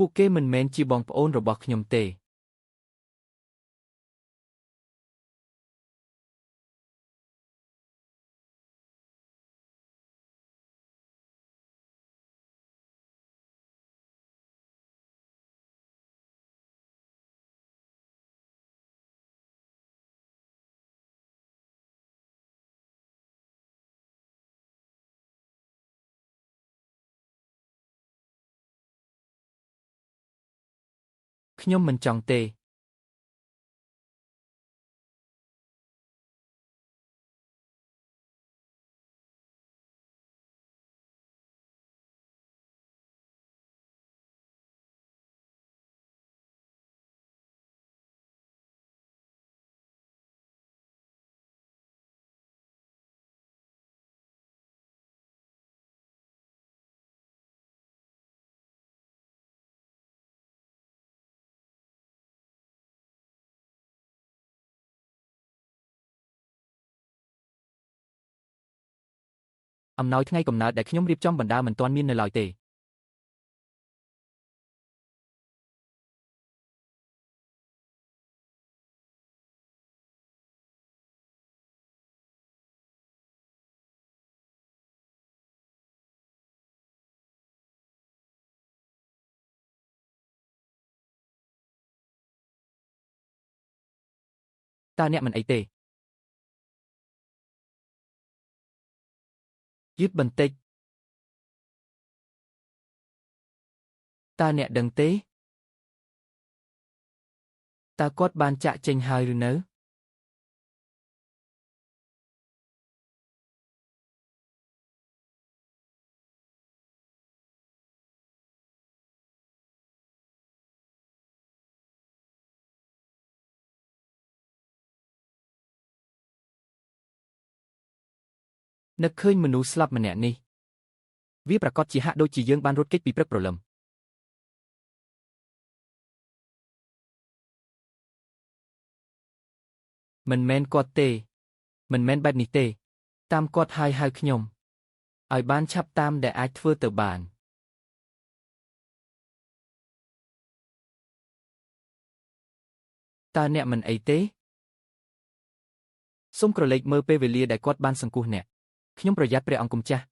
ពួកគេមិនមែនជាបងប្អូនរបស់ខ្ញុំទេខ្ញុំមិនចង់ទេអំណោយថ្ងៃកំណើតដែលខ្ញុំរៀបចំបណ្ដាមិនទាន់មាននៅឡើយទេតើអ្នកមិនអីទេយឺតបន្តិចតើអ្នកដឹងទេតើគាត់បានចាកចេញហើយឬនៅនឹកឃើញមនុស្សស្លាប់ម្នាក់នេះវាប្រកាសជាហាក់ដូចជាយើងបានរត់គេចពីព្រឹកព្រលឹមមិនមែនគាត់ទេមិនមែនបែបនេះទេតាមគាត់ហើយហៅខ្ញុំឲ្យបានឆាប់តាមដែលអាចធ្វើទៅបានតើអ្នកមិនអីទេសូមក្រឡេកមើលពេលវេលាដែលគាត់បានសង្គ្រោះអ្នកខ្ញុំប្រយ័ត្នព្រះអង្គម្ចាស់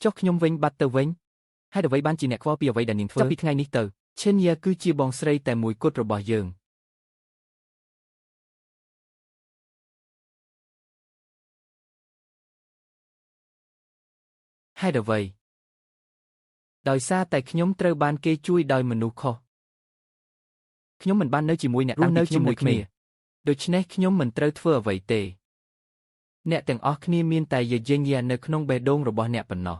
ចុះខ្ញុំវិញបាត់ទៅវិញហេតុអ្វីបានជាអ្នកខ្វល់ពីអ្វីដែលនាងធ្វើចាប់ពីថ្ងៃនេះទៅឈិនយ៉ាគឺជាបងស្រីតែមួយគត់របស់យើងហេតុអ្វីដោយសារតែខ្ញុំត្រូវបានគេជួយដោយមនុស្សខុសខ្ញុំមិនបាននៅជាមួយអ្នកតាំងពីខ្ញុំនៅគ្នាដូច្នេះខ្ញុំមិនត្រូវធ្វើអ្វីទេអ្នកទាំងអស់គ្នាមានតែយាយិញយ៉ានៅក្នុងបេះដូងរបស់អ្នកប៉ុណ្ណោះ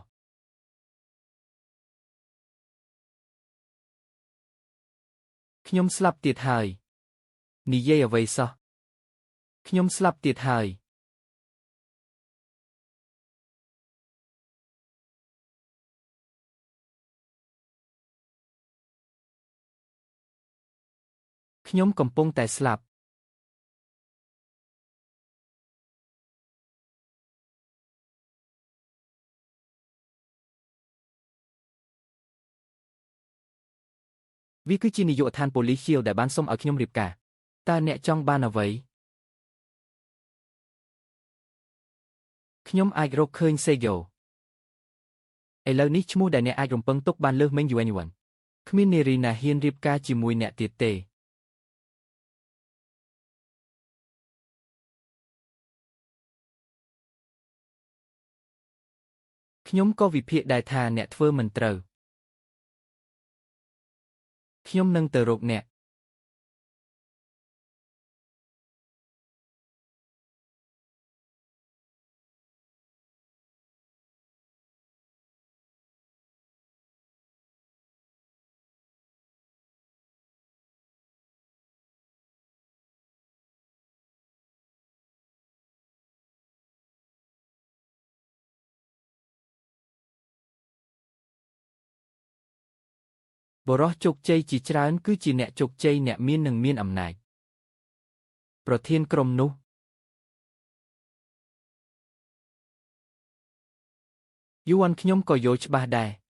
ខ្ញុំស្លាប់ទៀតហើយនិយាយអ្វីសោះខ្ញុំស្លាប់ទៀតហើយខ្ញុំកំពុងតែស្លាប់វាគឺជានាយកដ្ឋានប៉ូលីស Shield ដែលបានសុំឲ្យខ្ញុំរៀបការតើអ្នកចង់បានអ្វីខ្ញុំអាចរកឃើញ Seo ឥឡូវនេះឈ្មោះដែលអ្នកអាចរំពឹងទុកបានលើសមេងយូអេនយួនគ្មាននារីណាហ៊ានរៀបការជាមួយអ្នកទៀតទេខ្ញុំក៏វិភាគដែរថាអ្នកធ្វើមិនត្រូវខ្ញុំនឹងទៅរកអ្នកបរិសុទ្ធជោគជ័យជាច្រើនគឺជាអ្នកជោគជ័យអ្នកមាននិងមានអំណាចប្រធានក្រុមនោះយូអានខ្ញុំក៏យល់ច្បាស់ដែរ